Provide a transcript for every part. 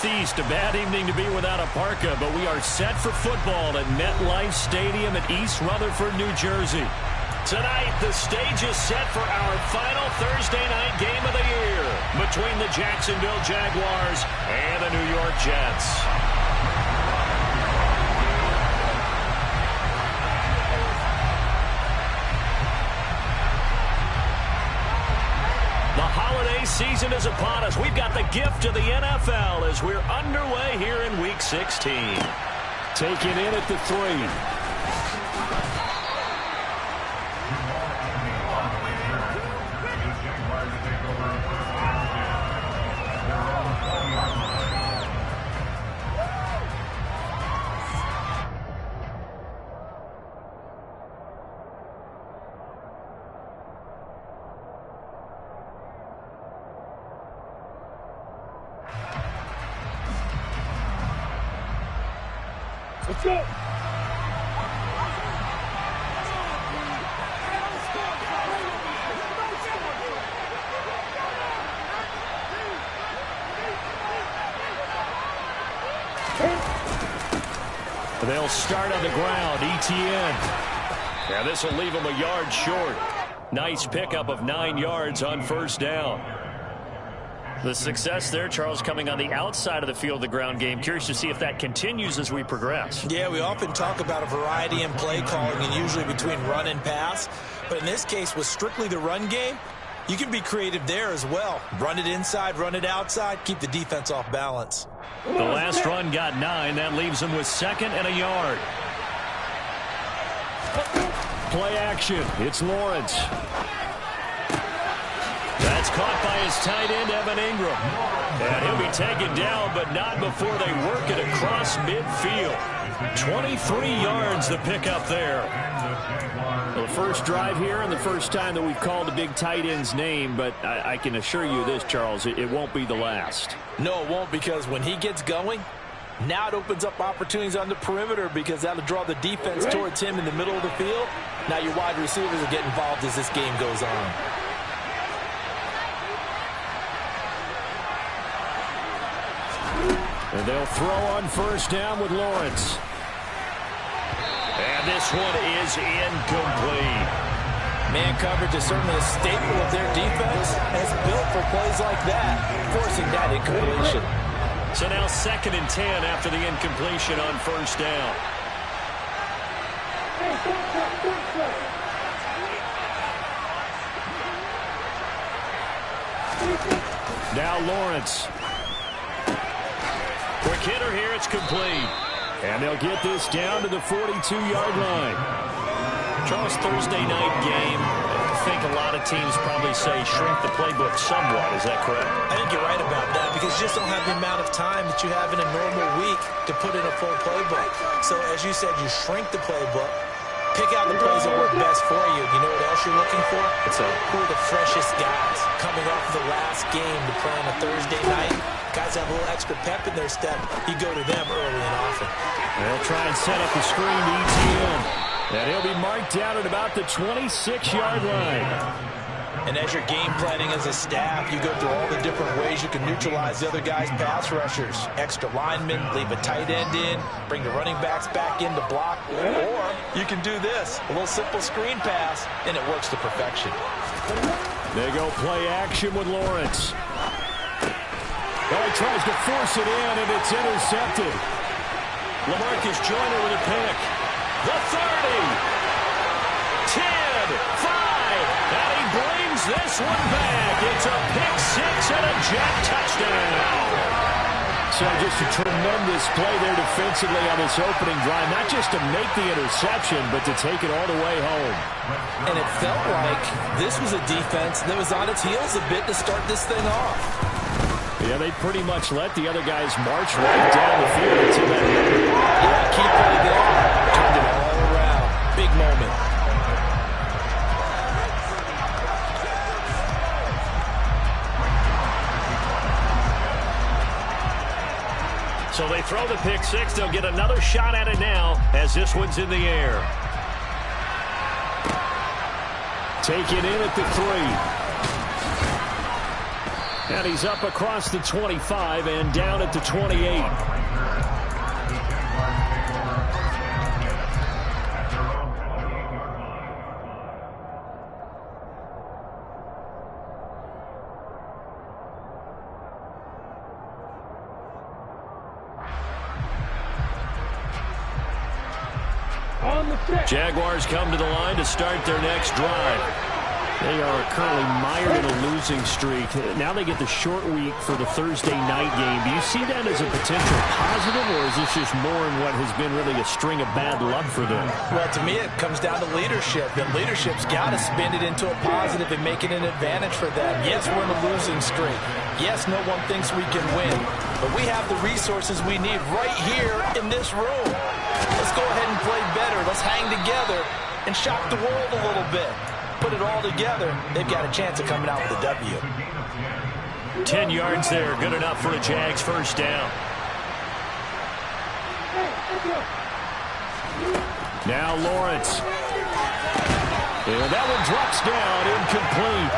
Northeast, a bad evening to be without a parka, but we are set for football at MetLife Stadium in East Rutherford, New Jersey. Tonight, the stage is set for our final Thursday night game of the year between the Jacksonville Jaguars and the New York Jets. The holiday season is upon us. We've got the gift of the NFL as we're underway here in Week 16. Taking in at the 3. Let's go. They'll start on the ground. ETN. Yeah, this will leave him a yard short. Nice pickup of 9 yards on first down. The success there, Charles, coming on the outside of the field, the ground game. Curious to see if that continues as we progress. Yeah, we often talk about a variety in play calling and usually between run and pass. But in this case, with strictly the run game, you can be creative there as well. Run it inside, run it outside, keep the defense off balance. The last run got 9. That leaves him with 2nd and a yard. Play action. It's Lawrence. That's caught by his tight end, Evan Ingram. And he'll be taken down, but not before they work it across midfield. 23 yards the pickup there. Well, the first drive here and the first time that we've called a big tight end's name, but I can assure you this, Charles, it won't be the last. No, it won't, because when he gets going, now it opens up opportunities on the perimeter because that'll draw the defense towards him in the middle of the field. Now your wide receivers will get involved as this game goes on. And they'll throw on first down with Lawrence. And this one is incomplete. Man coverage is certainly a staple of their defense. It's built for plays like that, forcing that incompletion. So now 2nd and 10 after the incompletion on first down. Now Lawrence. Quick hitter here, it's complete. And they'll get this down to the 42-yard line. Charles, Thursday night game, I think a lot of teams probably say shrink the playbook somewhat. Is that correct? I think you're right about that because you just don't have the amount of time that you have in a normal week to put in a full playbook. So as you said, you shrink the playbook, pick out the plays that work best for you. You know what else you're looking for? Who are the freshest guys coming off of the last game to play on a Thursday night? Guys have a little extra pep in their step. You go to them early and often. They'll try and set up the screen to ETN. And he'll be marked down at about the 26-yard line. And as you're game planning as a staff, you go through all the different ways you can neutralize the other guy's pass rushers. Extra linemen, leave a tight end in, bring the running backs back in to block. Or you can do this, a little simple screen pass, and it works to perfection. They go play action with Lawrence. Well, he tries to force it in, and it's intercepted. LaMarcus Joyner with a pick. The 30, 10, 5, and he brings this one back. It's a pick 6 and a Jet touchdown. So just a tremendous play there defensively on this opening drive, not just to make the interception, but to take it all the way home. And it felt like this was a defense that was on its heels a bit to start this thing off. Yeah, they pretty much let the other guys march right down the field until that happened. Yeah, key play there. Turned it all around. Big moment. So they throw the pick 6. They'll get another shot at it now as this one's in the air. Taken in at the 3. And he's up across the 25 and down at the 28. Jaguars come to the line to start their next drive. They are currently mired in a losing streak. Now they get the short week for the Thursday night game. Do you see that as a potential positive, or is this just more in what has been really a string of bad luck for them? Well, to me, it comes down to leadership. And leadership's got to spin it into a positive and make it an advantage for them. Yes, we're in a losing streak. Yes, no one thinks we can win. But we have the resources we need right here in this room. Let's go ahead and play better. Let's hang together and shock the world a little bit. Put it all together, they've got a chance of coming out with a W. 10 yards there, good enough for a Jags first down. Now Lawrence. And that one drops down, incomplete.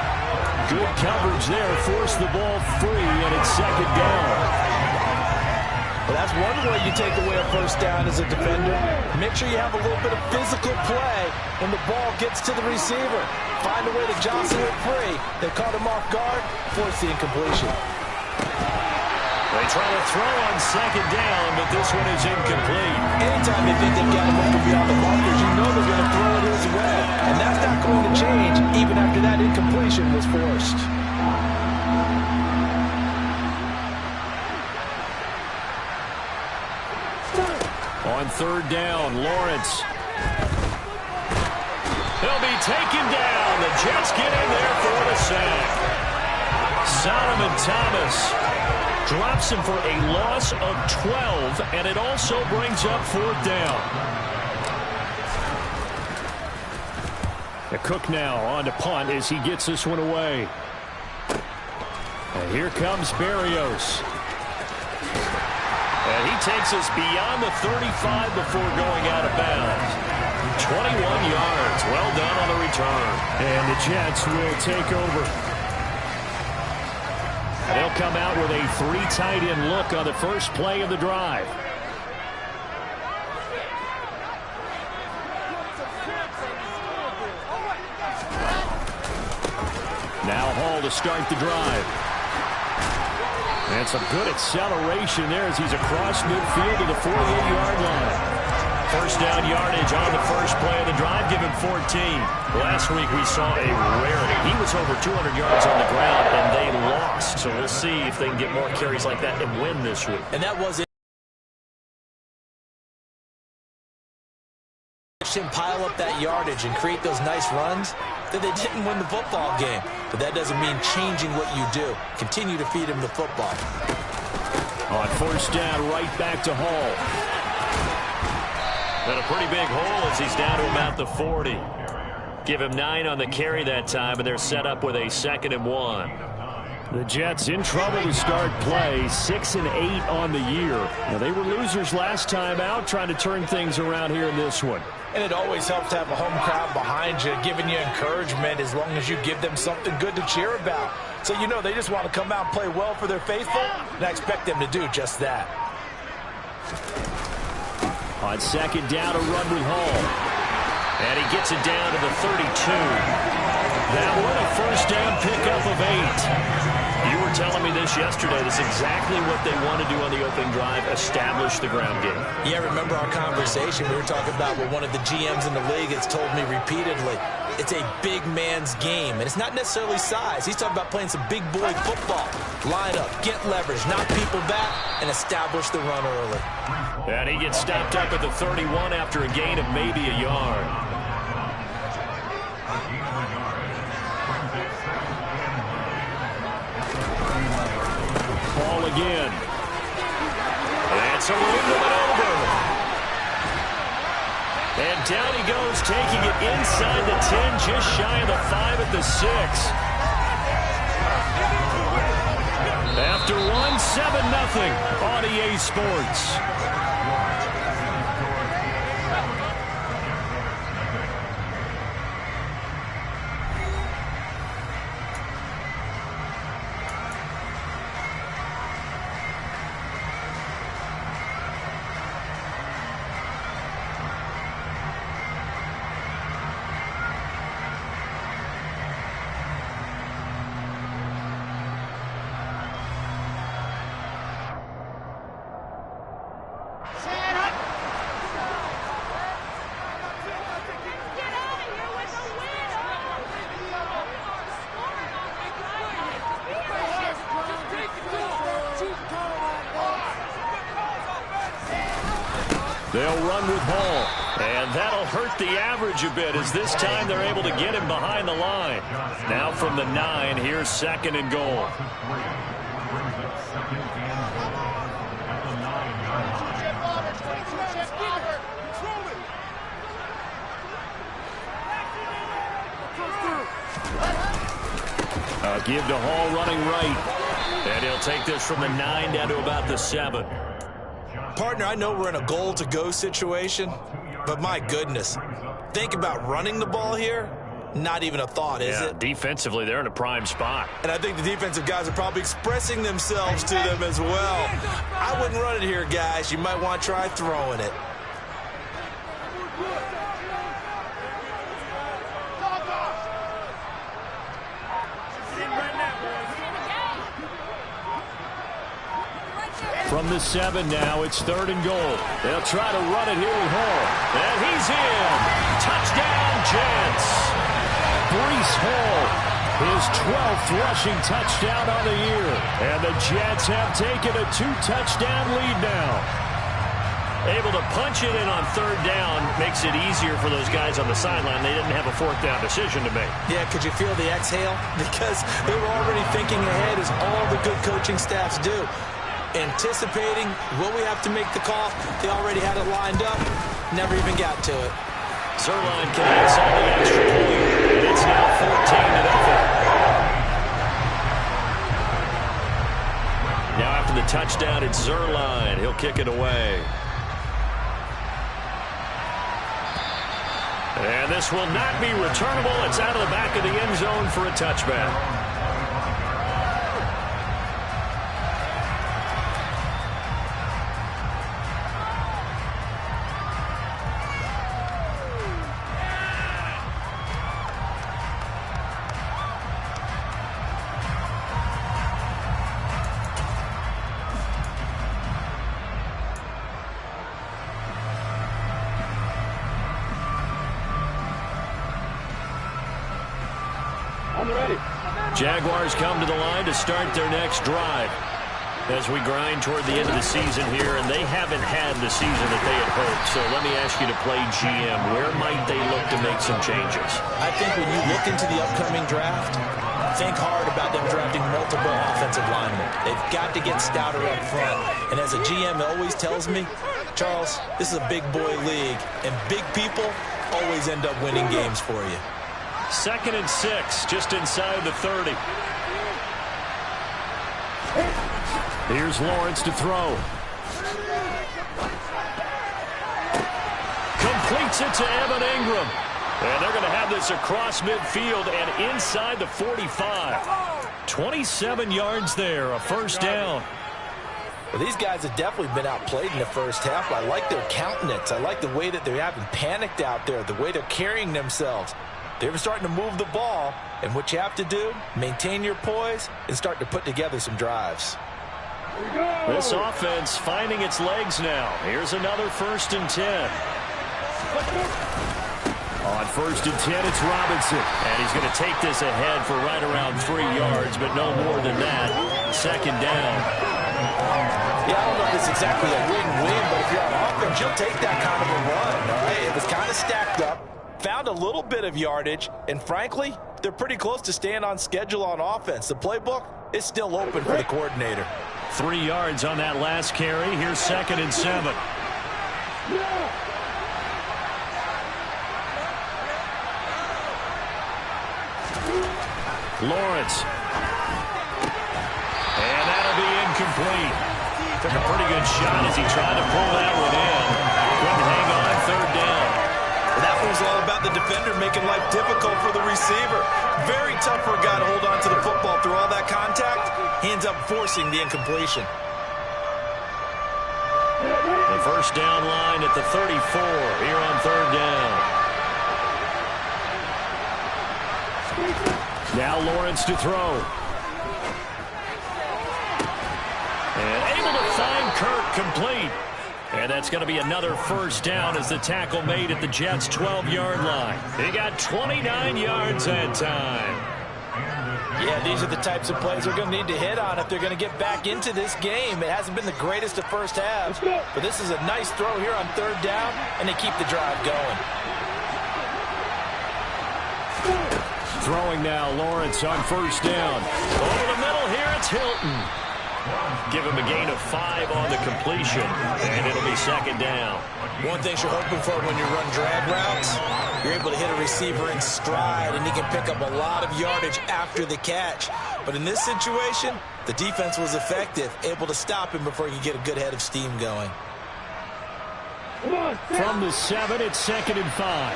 Good coverage there, forced the ball free, and it's second down. Well, that's one way you take away a first down as a defender. Make sure you have a little bit of physical play when the ball gets to the receiver. Find a way to jostle it free. They caught him off guard, force the incompletion. They try to throw on second down, but this one is incomplete. Anytime they think they've got him open beyond the markers, you know they're going to throw it his way. And that's not going to change even after that incompletion was forced. On third down, Lawrence. He'll be taken down. The Jets get in there for the sack. Solomon Thomas drops him for a loss of 12, and it also brings up fourth down. Cook now on to punt as he gets this one away. And here comes Berrios. And he takes us beyond the 35 before going out of bounds. 21 yards. Well done on the return. And the Jets will take over. They'll come out with a 3 tight end look on the first play of the drive. Now Hall to start the drive. And some good acceleration there as he's across midfield to the 48-yard line. First down yardage on the first play of the drive, given 14. Last week we saw a rarity. He was over 200 yards on the ground, and they lost. So we'll see if they can get more carries like that and win this week. And that was it. Him pile up that yardage and create those nice runs, that they didn't win the football game. But that doesn't mean changing what you do. Continue to feed him the football. On first down, right back to Hall. And a pretty big hole as he's down to about the 40. Give him 9 on the carry that time, and they're set up with a 2nd and 1. The Jets in trouble to start play, 6 and 8 on the year. Now, they were losers last time out, trying to turn things around here in this one. And it always helps to have a home crowd behind you, giving you encouragement as long as you give them something good to cheer about. So you know they just want to come out and play well for their faithful, and I expect them to do just that. On second down, a run with Hall. And he gets it down to the 32. That one, a first down pickup of 8. You were telling me this yesterday. This is exactly what they want to do on the opening drive, establish the ground game. Yeah, remember our conversation. We were talking about what one of the GMs in the league has told me repeatedly. It's a big man's game, and it's not necessarily size. He's talking about playing some big boy football. Line up, get leverage, knock people back, and establish the run early. And he gets stopped up at the 31 after a gain of maybe a yard. Ball again. That's a little bit over. And down he goes, taking it inside the 10, just shy of the 5 at the 6. After 1, 7-0 on EA Sports. They'll run with Hall. And that'll hurt the average a bit as this time they're able to get him behind the line. Now from the 9, here's 2nd and goal. Give to Hall running right. And he'll take this from the 9 down to about the 7. Partner, I know we're in a goal-to-go situation, but my goodness, think about running the ball here. Not even a thought, is it? Defensively, they're in a prime spot. And I think the defensive guys are probably expressing themselves to them as well. I wouldn't run it here, guys. You might want to try throwing it. From the 7 now, it's 3rd and goal. They'll try to run it here with Hall. And he's in. Touchdown, Jets. Breece Hall, his 12th rushing touchdown on the year. And the Jets have taken a 2-touchdown lead now. Able to punch it in on 3rd down makes it easier for those guys on the sideline. They didn't have a 4th down decision to make. Yeah, could you feel the exhale? Because they were already thinking ahead, as all the good coaching staffs do. Anticipating, will we have to make the call? They already had it lined up. Never even got to it. Zuerlein connects on the extra point. It's now 14-0. Now after the touchdown, it's Zuerlein. He'll kick it away. And this will not be returnable. It's out of the back of the end zone for a touchback. Jaguars come to the line to start their next drive as we grind toward the end of the season here, and they haven't had the season that they had hoped. So let me ask you to play GM. Where might they look to make some changes? I think when you look into the upcoming draft, think hard about them drafting multiple offensive linemen. They've got to get stouter up front. And as a GM always tells me, Charles, this is a big boy league, and big people always end up winning games for you. 2nd and 6, just inside the 30. Here's Lawrence to throw. Completes it to Evan Ingram. And they're going to have this across midfield and inside the 45. 27 yards there, a 1st down. Well, these guys have definitely been outplayed in the first half. I like their countenance. I like the way that they haven't panicked out there, the way they're carrying themselves. They're starting to move the ball, and what you have to do, maintain your poise and start to put together some drives. This offense finding its legs now. Here's another 1st and 10. On 1st and 10, it's Robinson. And he's going to take this ahead for right around 3 yards, but no more than that. 2nd down. Yeah, I don't know if it's exactly a win-win, but if you're on offense, you'll take that kind of a run. All right? It was kind of stacked up. Found a little bit of yardage, and frankly, they're pretty close to staying on schedule on offense. The playbook is still open for the coordinator. 3 yards on that last carry. Here's 2nd and 7. Lawrence. And that'll be incomplete. Took a pretty good shot as he tried to pull that one in. Couldn't hang on. 3rd down. That was all about the defender making life difficult for the receiver. Very tough for a guy to hold on to the football through all that contact. He ends up forcing the incompletion. The 1st down line at the 34 here on 3rd down. Now Lawrence to throw. And able to find Kirk complete. And that's going to be another 1st down as the tackle made at the Jets' 12-yard line. He got 29 yards that time. Yeah, these are the types of plays they're going to need to hit on if they're going to get back into this game. It hasn't been the greatest of first halves, but this is a nice throw here on third down, and they keep the drive going. Throwing now, Lawrence on first down. Over the middle here, it's Hilton. Give him a gain of 5 on the completion, and it'll be second down. One thing you're hoping for when you run drag routes, you're able to hit a receiver in stride, and he can pick up a lot of yardage after the catch. But in this situation, the defense was effective, able to stop him before you get a good head of steam going. From the 7, it's second and 5.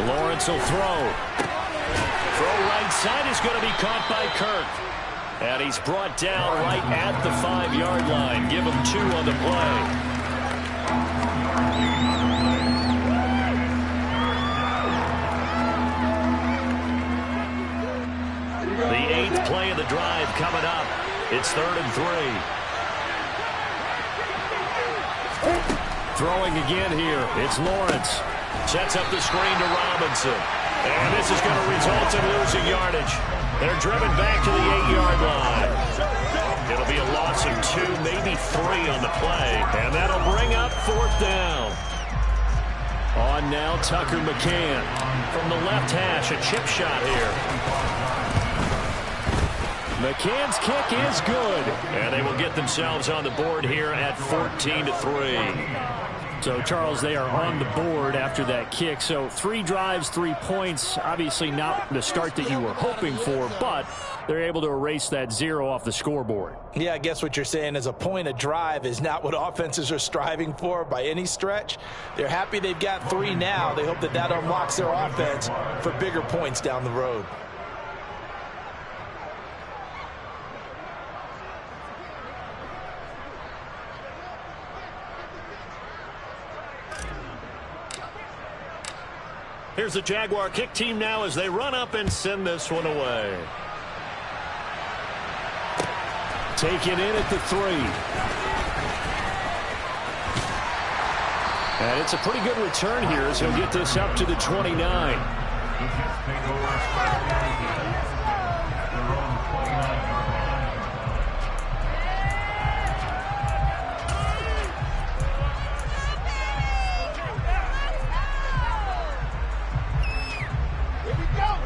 Lawrence will throw. Throw right side is going to be caught by Kirk. And he's brought down right at the 5-yard line. Give him 2 on the play. The 8th play of the drive coming up. It's 3rd and 3. Throwing again here. It's Lawrence. Sets up the screen to Robinson. And this is going to result in losing yardage. They're driven back to the 8-yard line. It'll be a loss of 2, maybe 3 on the play. And that'll bring up 4th down. On now, Tucker McCann. From the left hash, a chip shot here. McCann's kick is good. And they will get themselves on the board here at 14-3. So, Charles, they are on the board after that kick. So 3 drives, 3 points. Obviously not the start that you were hoping for, but they're able to erase that 0 off the scoreboard. Yeah, I guess what you're saying is a point a drive is not what offenses are striving for by any stretch. They're happy they've got 3 now. They hope that that unlocks their offense for bigger points down the road. Here's the Jaguar kick team now as they run up and send this one away. Taken in at the 3. And it's a pretty good return here as he'll get this up to the 29.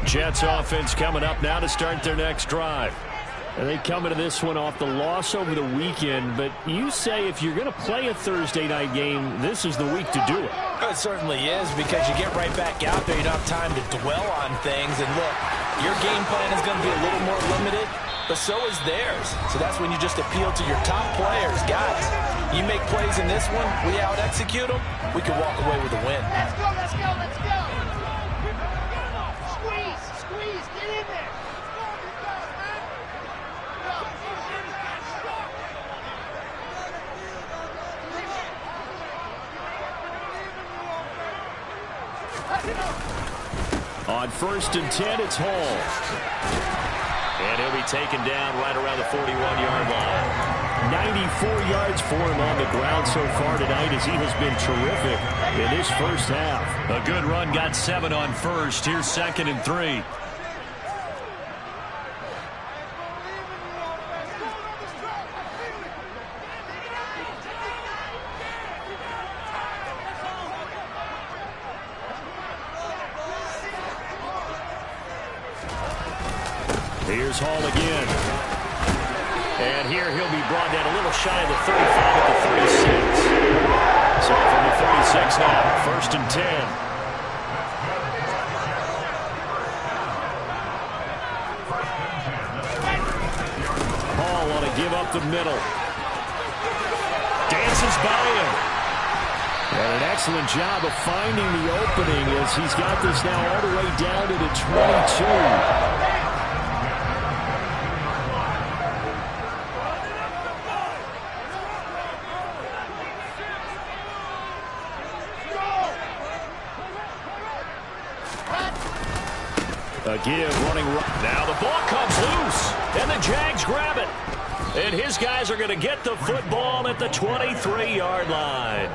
Jets offense coming up now to start their next drive. And they come into this one off the loss over the weekend, but you say if you're going to play a Thursday night game, this is the week to do it. It certainly is, because you get right back out there. You don't have time to dwell on things. And look, your game plan is going to be a little more limited, but so is theirs. So that's when you just appeal to your top players. Guys, you make plays in this one, we out-execute them, we can walk away with a win. Let's go, let's go, let's go. Squeeze, get in there. On 1st and 10, it's Hall. And he'll be taken down right around the 41-yard line. 94 yards for him on the ground so far tonight as he has been terrific in this first half. A good run, got 7 on first. Here's 2nd and 3. Here's Hall again. And here he'll be brought down a little shy of the 35 at the 36. So from the 36 now, 1st and 10. Hall want to give up the middle. Dances by him. And an excellent job of finding the opening as he's got this now all the way down to the 22. A give running. Now the ball comes loose, and the Jags grab it. And his guys are going to get the football at the 23-yard line.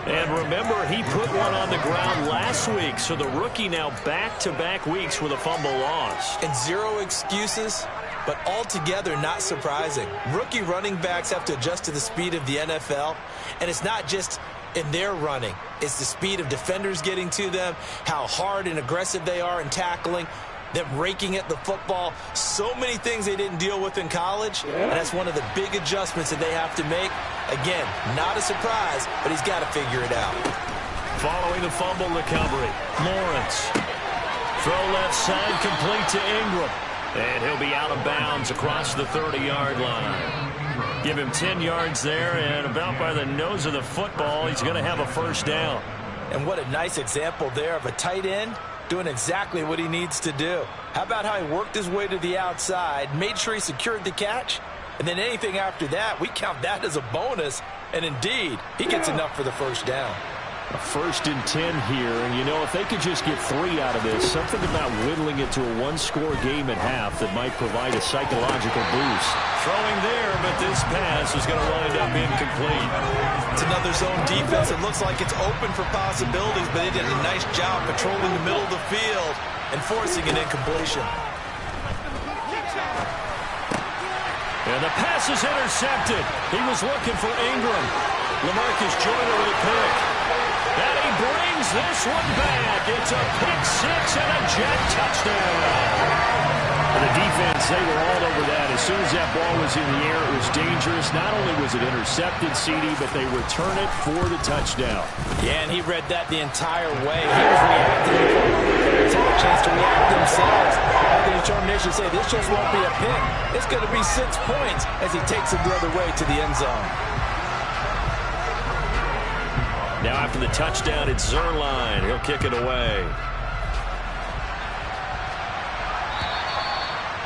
And remember, he put one on the ground last week, so the rookie now back-to-back weeks with a fumble lost. And zero excuses, but altogether not surprising. Rookie running backs have to adjust to the speed of the NFL, and it's not just in their running. It's the speed of defenders getting to them, how hard and aggressive they are in tackling, them raking at the football. So many things they didn't deal with in college, and that's one of the big adjustments that they have to make. Again, not a surprise, but he's got to figure it out. Following the fumble recovery, Lawrence. Throw left side, complete to Ingram. And he'll be out of bounds across the 30-yard line. Give him 10 yards there, and about by the nose of the football, he's going to have a first down. And what a nice example there of a tight end doing exactly what he needs to do. How about how he worked his way to the outside, made sure he secured the catch, and then anything after that, we count that as a bonus. And indeed, he gets enough for the first down. A 1st and 10 here, and you know, if they could just get 3 out of this, something about whittling it to a one-score game at half that might provide a psychological boost. Throwing there, but this pass is going to wind up incomplete. It's another zone defense. It looks like it's open for possibilities, but they did a nice job patrolling the middle of the field and forcing an incompletion. And the pass is intercepted. He was looking for Ingram. LaMarcus Joyner with a pick. And he brings this one back. It's a pick six and a Jet touchdown. For the defense, they were all over that. As soon as that ball was in the air, it was dangerous. Not only was it intercepted, CD, but they return it for the touchdown. Yeah, and he read that the entire way. He was reacting before the players had a chance to react themselves. Had the determination to say, this just won't be a pick. It's going to be 6 points as he takes it the other way to the end zone. Now after the touchdown, it's Zuerlein. He'll kick it away.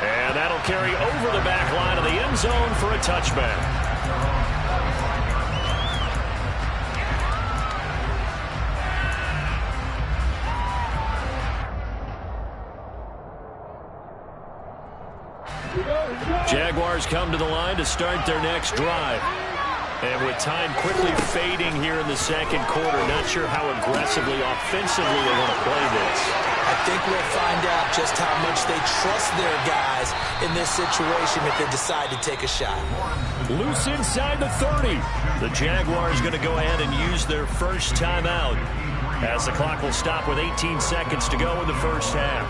And that'll carry over the back line of the end zone for a touchback. Jaguars come to the line to start their next drive. And with time quickly fading here in the second quarter, not sure how aggressively, offensively they want to play this. I think we'll find out just how much they trust their guys in this situation if they decide to take a shot. Loose inside the 30. The Jaguars going to go ahead and use their first timeout as the clock will stop with 18 seconds to go in the first half.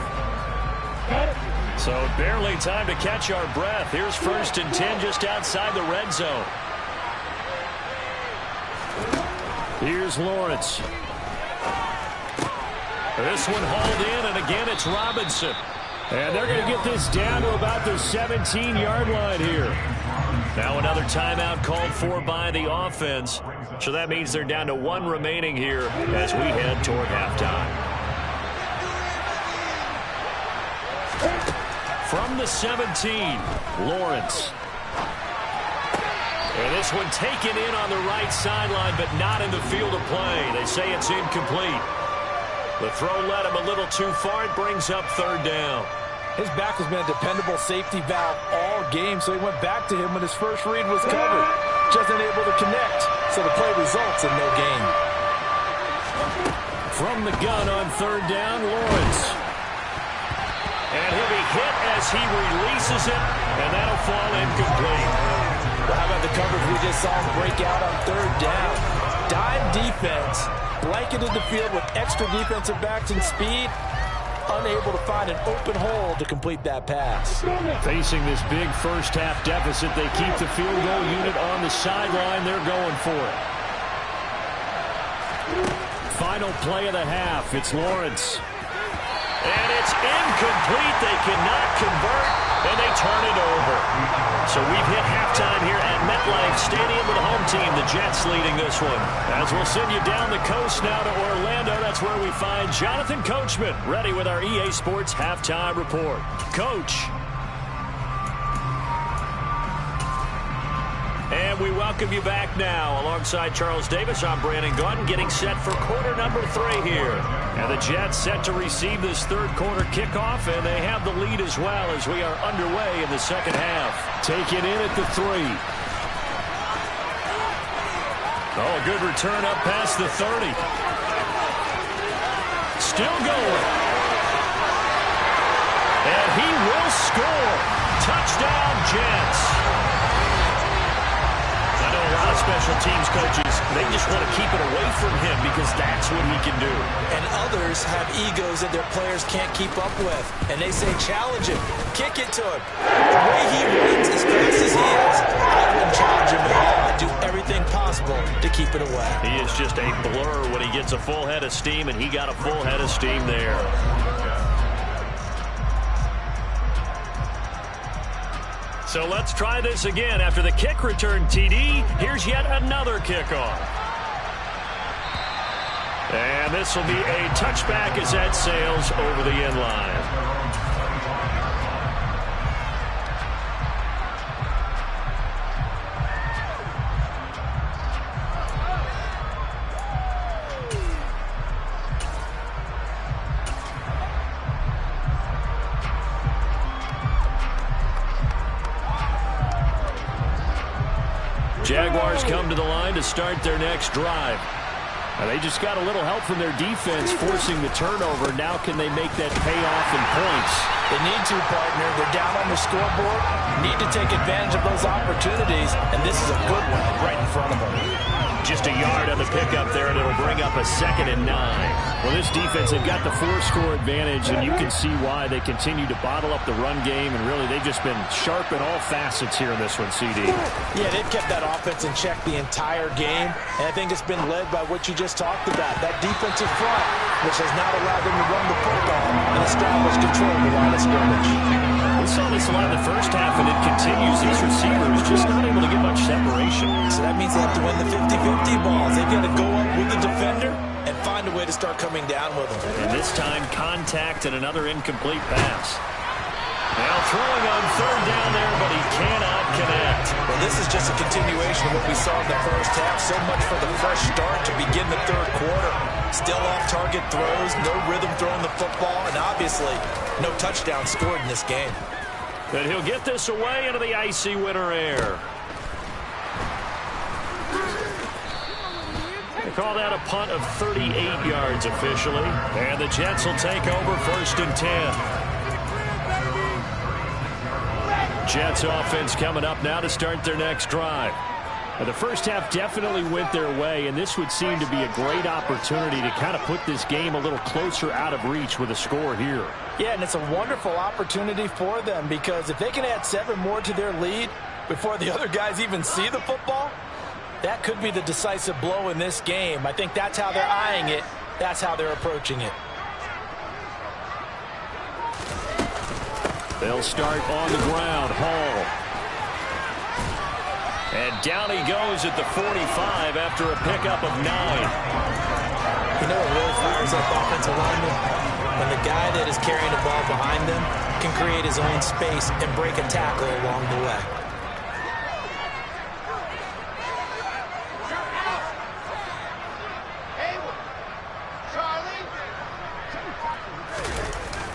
So barely time to catch our breath. Here's 1st and 10 just outside the red zone. Here's Lawrence. This one hauled in, and again it's Robinson. And they're going to get this down to about the 17-yard line here. Now another timeout called for by the offense. So that means they're down to 1 remaining here as we head toward halftime. From the 17, Lawrence. And this one taken in on the right sideline, but not in the field of play. They say it's incomplete. The throw led him a little too far. It brings up 3rd down. His back has been a dependable safety valve all game, so he went back to him when his first read was covered. Just unable to connect, so the play results in no gain. From the gun on 3rd down, Lawrence. And he'll be hit as he releases it, and that'll fall incomplete. Well, how about the coverage we just saw him break out on 3rd down? Dime defense, blanketed the field with extra defensive backs and speed, unable to find an open hole to complete that pass. Facing this big first half deficit, they keep the field goal unit on the sideline. They're going for it. Final play of the half. It's Lawrence. And it's incomplete. They cannot convert, and they turn it over. So we've hit halftime here at MetLife Stadium with the home team, the Jets, leading this one. As we'll send you down the coast now to Orlando, that's where we find Jonathan Coachman, ready with our EA Sports Halftime Report. Coach. And And we welcome you back now. Alongside Charles Davis, I'm Brandon Gaudin, getting set for quarter number 3 here. And the Jets set to receive this third quarter kickoff, and they have the lead as well as we are underway in the second half. Taken in at the 3. Oh, a good return up past the 30. Still going. And he will score. Touchdown, Jets. I know a lot of special teams coaches, they just want to keep it away from him because that's what he can do. And others have egos that their players can't keep up with. And they say, challenge him. Kick it to him. The way he runs as fast as he is, I wouldn't challenge him at all. I'd do everything possible to keep it away. He is just a blur when he gets a full head of steam, and he got a full head of steam there. So let's try this again. After the kick return TD, here's yet another kickoff. And this will be a touchback as that sails over the end line. Jaguars come to the line to start their next drive. Now they just got a little help from their defense forcing the turnover. Now can they make that pay off in points? They need to, partner. They're down on the scoreboard. Need to take advantage of those opportunities, and this is a good one right in front of them. Just a yard on the pickup there, and it'll bring up a 2nd and 9. Well, this defense, they've got the 4-score advantage, and you can see why they continue to bottle up the run game, and really they've just been sharp in all facets here in this one, CD. Yeah, they've kept that offense in check the entire game, and I think it's been led by what you just talked about, that defensive front, which has not allowed them to run the football and establish control of the line of scrimmage. We saw this a lot in the first half, and it continues. These receivers just not able to get much separation. So that means they have to win the 50-50 balls. They've got to go up with the defender and find a way to start coming down with them. And this time, contact and another incomplete pass. Now throwing on 3rd down there, but he cannot connect. Well, this is just a continuation of what we saw in the first half. So much for the fresh start to begin the third quarter. Still off-target throws, no rhythm throwing the football, and obviously no touchdown scored in this game. And he'll get this away into the icy winter air. They call that a punt of 38 yards officially. And the Jets will take over 1st and 10. Jets offense coming up now to start their next drive. Now, the first half definitely went their way, and this would seem to be a great opportunity to kind of put this game a little closer out of reach with a score here. Yeah, and it's a wonderful opportunity for them because if they can add 7 more to their lead before the other guys even see the football, that could be the decisive blow in this game. I think that's how they're eyeing it. That's how they're approaching it. They'll start on the ground. Hall. And down he goes at the 45 after a pickup of 9. You know what really fires up offensive linemen? When the guy that is carrying the ball behind them can create his own space and break a tackle along the way.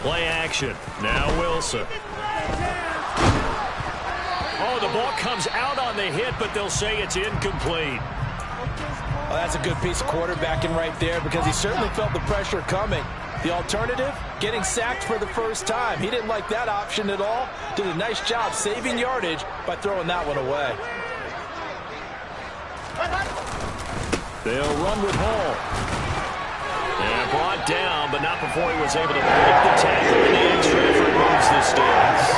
Play action. Now Wilson. Oh, the ball comes out on the hit, but they'll say it's incomplete. Well, that's a good piece of quarterbacking right there because he certainly felt the pressure coming. The alternative, getting sacked for the first time. He didn't like that option at all. Did a nice job saving yardage by throwing that one away. They'll run with Hall. And brought down, but not before he was able to break the tackle, and the extra effort moves the sticks.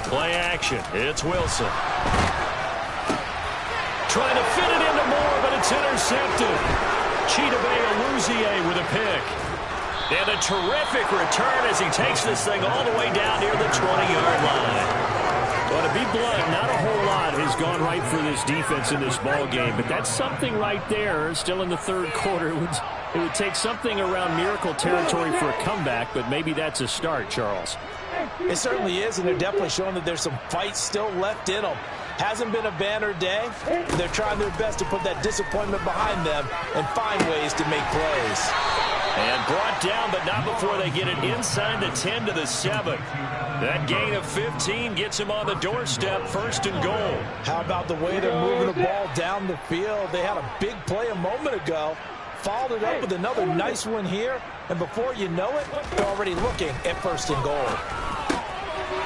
Play action. It's Wilson. Trying to fit it into Moore, but it's intercepted. Chidobe Awuzie with a pick. And a terrific return as he takes this thing all the way down near the 20-yard line. Well, to be blunt, not a whole lot has gone right for this defense in this ball game, but that's something right there. Still in the third quarter, it would take something around miracle territory for a comeback, but maybe that's a start, Charles. It certainly is, and they're definitely showing that there's some fight still left in them. Hasn't been a banner day. They're trying their best to put that disappointment behind them and find ways to make plays. And brought down, but not before they get it inside the 10 to the 7. That gain of 15 gets him on the doorstep, 1st and goal. How about the way they're moving the ball down the field? They had a big play a moment ago. Followed it up with another nice one here. And before you know it, they're already looking at 1st and goal.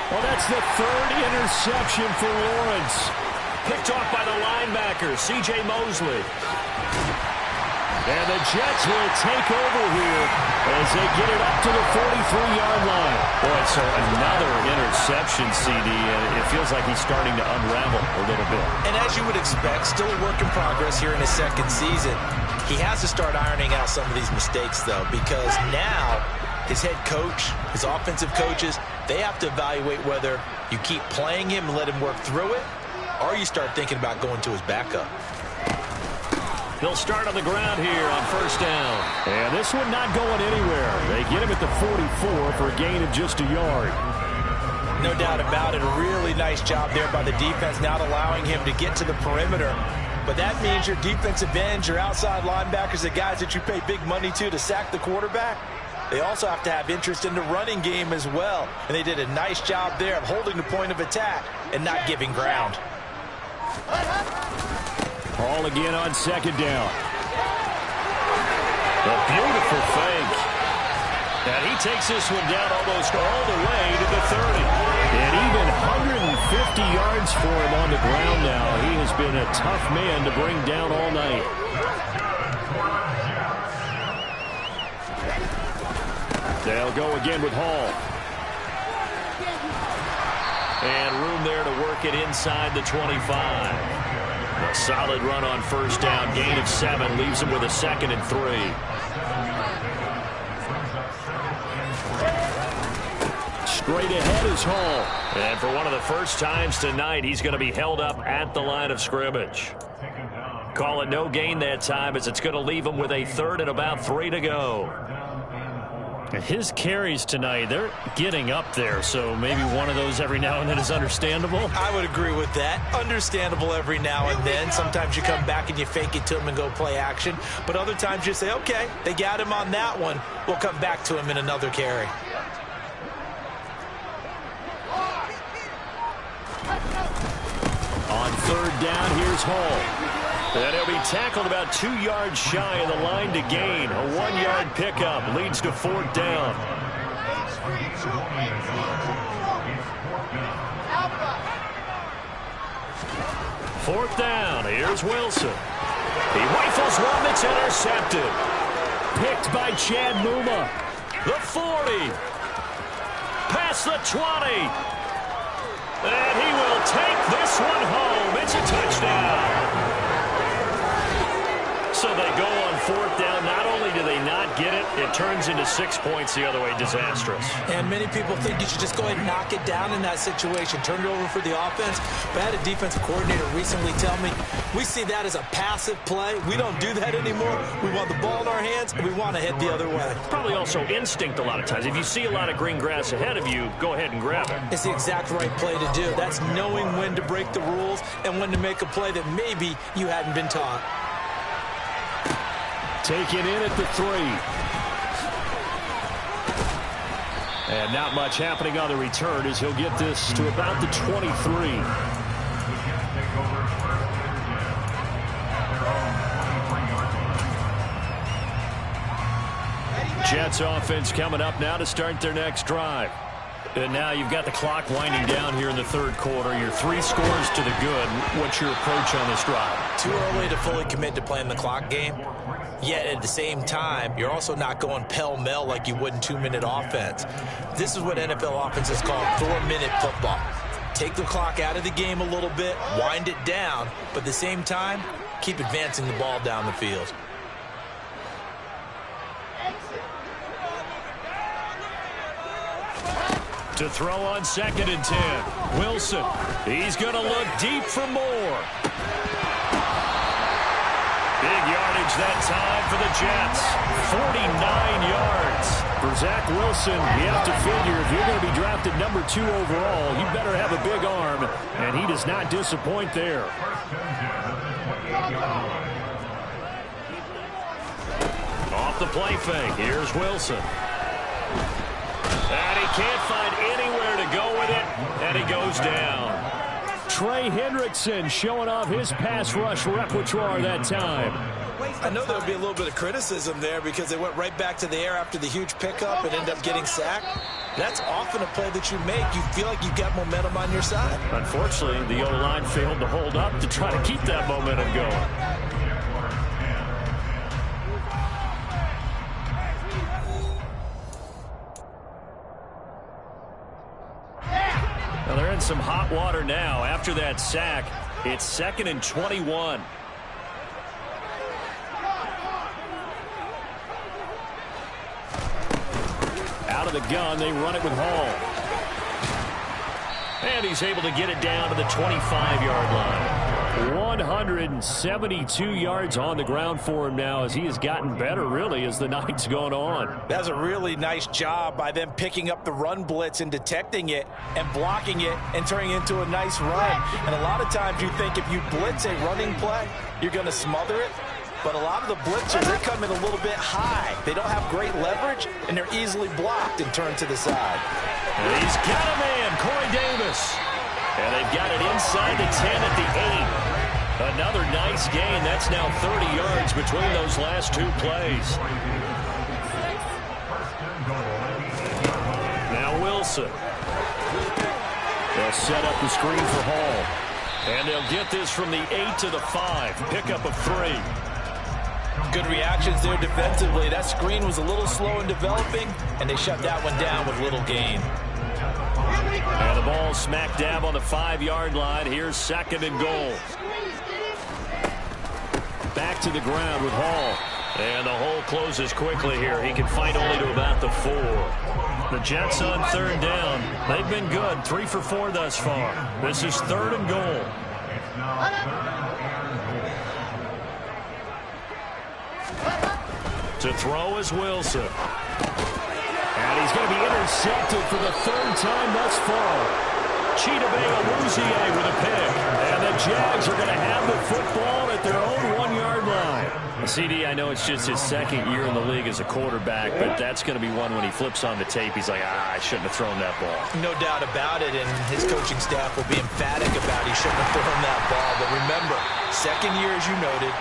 Well, that's the 3rd interception for Lawrence. Picked off by the linebacker, C.J. Mosley. And the Jets will take over here as they get it up to the 43-yard line. Boy, so another interception, CD, and it feels like he's starting to unravel a little bit. And as you would expect, still a work in progress here in his 2nd season. He has to start ironing out some of these mistakes, though, because now his head coach, his offensive coaches, they have to evaluate whether you keep playing him and let him work through it, or you start thinking about going to his backup. They'll start on the ground here on 1st down. And this one not going anywhere. They get him at the 44 for a gain of just a yard. No doubt about it. A really nice job there by the defense, not allowing him to get to the perimeter. But that means your defensive ends, your outside linebackers, the guys that you pay big money to sack the quarterback, they also have to have interest in the running game as well. And they did a nice job there of holding the point of attack and not giving ground. Ball again on 2nd down. A beautiful fake. And he takes this one down almost all the way to the 30. And even 150 yards for him on the ground now. He has been a tough man to bring down all night. They'll go again with Hall. And room there to work it inside the 25. A solid run on 1st down. Gain of 7 leaves him with a 2nd and 3. Straight ahead is Hall. And for one of the first times tonight, he's going to be held up at the line of scrimmage. Call it no gain that time, as it's going to leave him with a 3rd and about 3 to go. His carries tonight, they're getting up there, so maybe one of those every now and then is understandable. I would agree with that. Understandable every now and then. Sometimes you come back and you fake it to him and go play action. But other times you say, okay, they got him on that one. We'll come back to him in another carry. On 3rd down, here's Hall. And he'll be tackled about 2 yards shy of the line to gain. A 1-yard pickup leads to 4th down. Fourth down. Here's Wilson. He rifles one that's intercepted. Picked by Chad Muma. The 40. Past the 20. And he will take this one home. It's a touchdown. So they go on 4th down. Not only do they not get it, it turns into 6 points the other way. Disastrous. And many people think you should just go ahead and knock it down in that situation. Turn it over for the offense. But I had a defensive coordinator recently tell me, we see that as a passive play. We don't do that anymore. We want the ball in our hands, and we want to head the other way. Probably also instinct a lot of times. If you see a lot of green grass ahead of you, go ahead and grab it. It's the exact right play to do. That's knowing when to break the rules and when to make a play that maybe you hadn't been taught. Taken in at the 3. And not much happening on the return as he'll get this to about the 23. Jets offense coming up now to start their next drive. And now you've got the clock winding down here in the 3rd quarter. Your 3 scores to the good. What's your approach on this drive? Too early to fully commit to playing the clock game. Yet at the same time, you're also not going pell-mell like you would in 2-minute offense. This is what NFL offenses call 4-minute football. Take the clock out of the game a little bit, wind it down, but at the same time, keep advancing the ball down the field. To throw on 2nd and 10. Wilson. He's going to look deep for more. Big yardage that time for the Jets. 49 yards. For Zach Wilson, you have to figure if you're going to be drafted number 2 overall, you better have a big arm, and he does not disappoint there. Off the play fake. Here's Wilson. And he can't find anywhere to go with it, and he goes down. Trey Hendrickson showing off his pass rush repertoire that time. I know there'll be a little bit of criticism there because they went right back to the air after the huge pickup and ended up getting sacked. That's often a play that you make. You feel like you've got momentum on your side. Unfortunately, the O-line failed to hold up to try to keep that momentum going. Well, they're in some hot water now after that sack. It's 2nd and 21. Out of the gun, they run it with Hall. And he's able to get it down to the 25-yard line. 172 yards on the ground for him now as he has gotten better, really, as the night's gone on. That's a really nice job by them picking up the run blitz and detecting it and blocking it and turning it into a nice run. And a lot of times you think if you blitz a running play, you're going to smother it. But a lot of the blitzers, they come in a little bit high. They don't have great leverage, and they're easily blocked and turned to the side. And he's got a man, Corey Davis. And they've got it inside the 10 at the 8. Another nice gain. That's now 30 yards between those last 2 plays. Now Wilson. They'll set up the screen for Hall. And they'll get this from the 8 to the 5. Pickup of 3. Good reactions there defensively. That screen was a little slow in developing, and they shut that one down with little gain. And the ball smack dab on the 5-yard line. Here's 2nd and goal. Back to the ground with Hall. And the hole closes quickly here. He can fight only to about the 4. The Jets on 3rd down. They've been good. 3 for 4 thus far. This is 3rd and goal. To throw is Wilson. And he's going to be intercepted for the 3rd time thus far. Chidobe Awuzie with a pick. And the Jags are going to have the football at their own 1-yard line. CD, I know it's just his 2nd year in the league as a quarterback, but that's going to be one when he flips on the tape. He's like, I shouldn't have thrown that ball. No doubt about it, and his coaching staff will be emphatic about he shouldn't have thrown that ball. But remember, 2nd year, as you noted,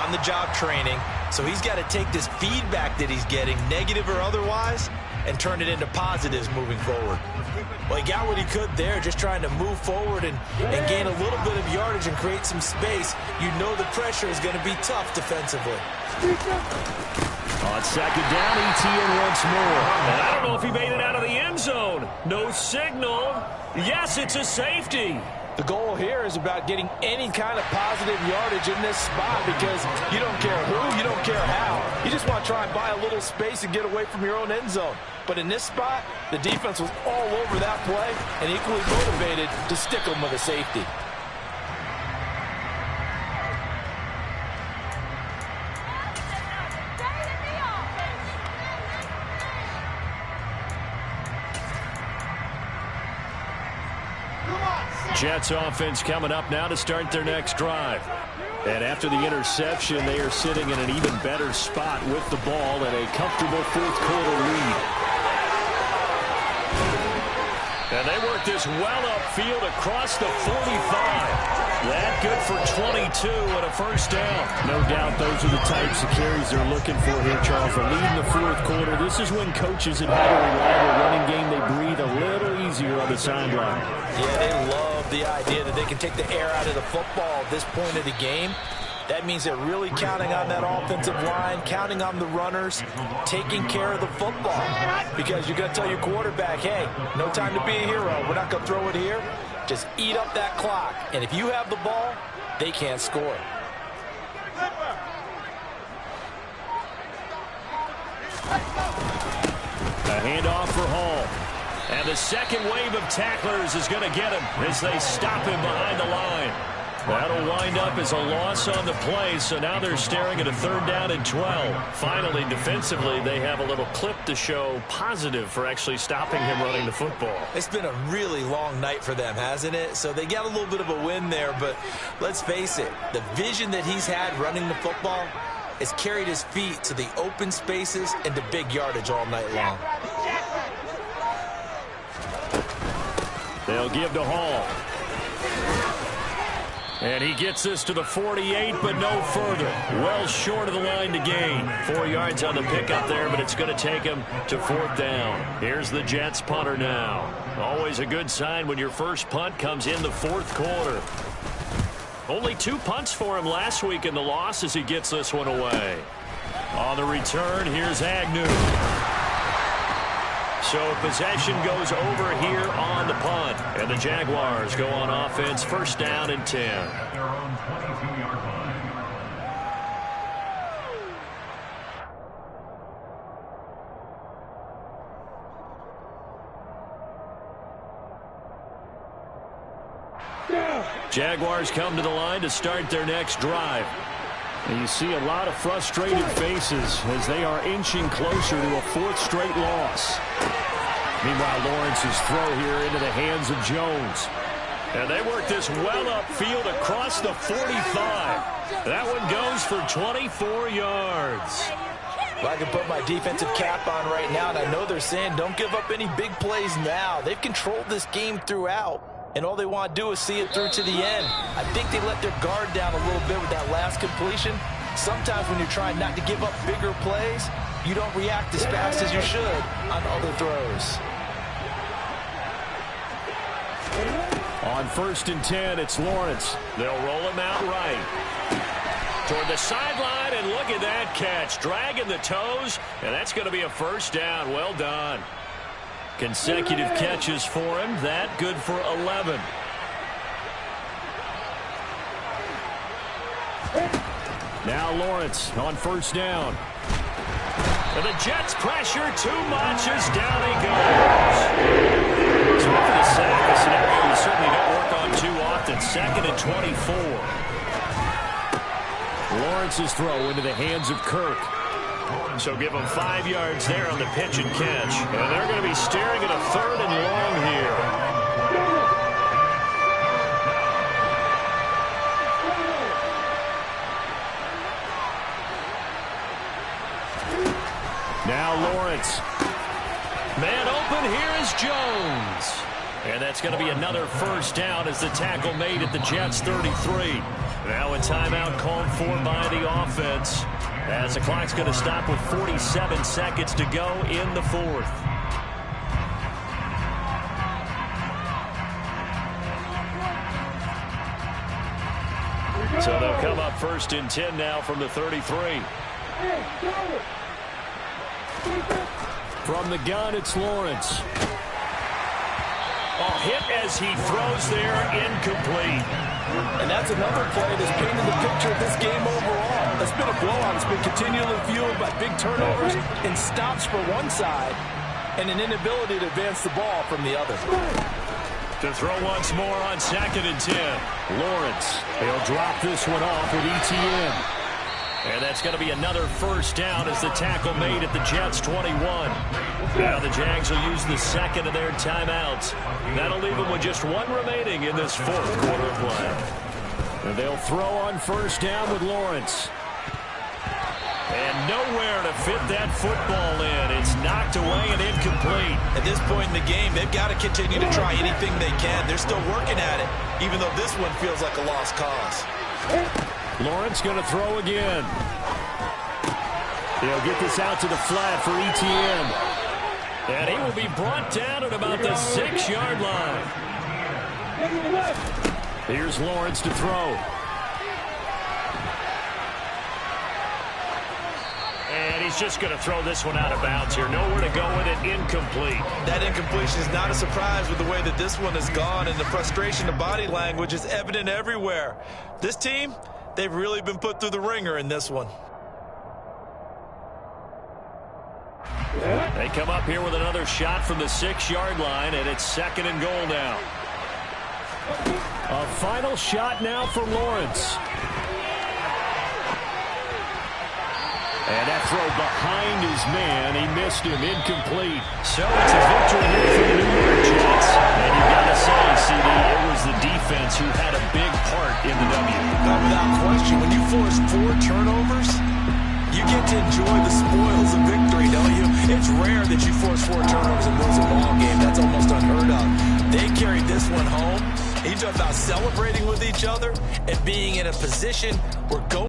on-the-job training. So he's got to take this feedback that he's getting, negative or otherwise, and turn it into positives moving forward. Well, he got what he could there, just trying to move forward and gain a little bit of yardage and create some space. You know the pressure is going to be tough defensively. On 2nd down, Etienne once more. And I don't know if he made it out of the end zone. No signal. Yes, it's a safety. The goal here is about getting any kind of positive yardage in this spot because you don't care who, you don't care how. You just want to try and buy a little space and get away from your own end zone. But in this spot, the defense was all over that play and equally motivated to stick them with a safety. Jets offense coming up now to start their next drive. And after the interception, they are sitting in an even better spot with the ball and a comfortable 4th quarter lead. And they work this well upfield across the 45. That good for 22 and a 1st down. No doubt those are the types of carries they're looking for here, Charles. The lead in the 4th quarter. This is when coaches have had a reliable running game. They breathe a little easier on the sideline. Yeah, they love the idea that they can take the air out of the football at this point of the game. That means they're really counting on that offensive line, counting on the runners, taking care of the football. Because you're going to tell your quarterback, hey, no time to be a hero. We're not going to throw it here. Just eat up that clock. And if you have the ball, they can't score. A handoff for Hall. And the second wave of tacklers is going to get him as they stop him behind the line. That'll wind up as a loss on the play, so now they're staring at a 3rd down and 12. Finally, defensively, they have a little clip to show positive for actually stopping him running the football. It's been a really long night for them, hasn't it? So they got a little bit of a win there, but let's face it, the vision that he's had running the football has carried his feet to the open spaces and to big yardage all night long. They'll give to Hall. And he gets this to the 48, but no further. Well short of the line to gain. 4 yards on the pickup there, but it's going to take him to 4th down. Here's the Jets punter now. Always a good sign when your first punt comes in the 4th quarter. Only 2 punts for him last week in the loss as he gets this one away. On the return, here's Agnew. So possession goes over here on the punt. And the Jaguars go on offense, 1st down and 10. Jaguars come to the line to start their next drive. And you see a lot of frustrated faces as they are inching closer to a 4th straight loss. Meanwhile, Lawrence's throw here into the hands of Jones. And they work this well upfield across the 45. That one goes for 24 yards. Well, I can put my defensive cap on right now, and I know they're saying don't give up any big plays now. They've controlled this game throughout, and all they want to do is see it through to the end. I think they let their guard down a little bit with that last completion. Sometimes when you're trying not to give up bigger plays, you don't react as fast as you should on other throws. On 1st and 10, it's Lawrence. They'll roll him out right. Toward the sideline, and look at that catch. Dragging the toes, and that's going to be a 1st down. Well done. Consecutive catches for him. That good for 11. Now Lawrence on 1st down. And the Jets pressure too much as down he goes. So after the sack, a scenario you certainly don't work on too often. 2nd and 24. Lawrence's throw into the hands of Kirk. So give them 5 yards there on the pitch and catch. And they're going to be staring at a 3rd and long here. Now Lawrence. Man open, here is Jones. And that's going to be another 1st down as the tackle made at the Jets 33. Now a timeout called for by the offense, as the clock's going to stop with 47 seconds to go in the 4th. So they'll come up 1st and 10 now from the 33. From the gun, it's Lawrence. Oh, hit as he throws there, incomplete. And that's another play that's painted the picture of this game overall. It's been a blowout. It's been continually fueled by big turnovers and stops for one side and an inability to advance the ball from the other. To throw once more on 2nd and 10. Lawrence. He'll drop this one off with ETN. And that's going to be another 1st down as the tackle made at the Jets 21. Now the Jags will use the 2nd of their timeouts. That'll leave them with just 1 remaining in this 4th quarter of play. And they'll throw on 1st down with Lawrence. And nowhere to fit that football in. It's knocked away and incomplete. At this point in the game, they've got to continue to try anything they can. They're still working at it, even though this one feels like a lost cause. Lawrence going to throw again. He'll get this out to the flat for ETN. And he will be brought down at about the 6-yard line. Here's Lawrence to throw. And he's just going to throw this one out of bounds here. Nowhere to go with it. Incomplete. That incompletion is not a surprise with the way that this one has gone, and the frustration of body language is evident everywhere. This team, they've really been put through the ringer in this one. They come up here with another shot from the 6-yard line, and it's 2nd and goal now. A final shot now for Lawrence. And that throw behind his man. He missed him. Incomplete. So it's a victory here for the New York Jets. And you've got to say, CD, it was the defense who had a big part in the W. Without question, when you force 4 turnovers, you get to enjoy the spoils of victory, don't you? It's rare that you force 4 turnovers and lose a ball game. That's almost unheard of. They carried this one home. You talk about celebrating with each other and being in a position where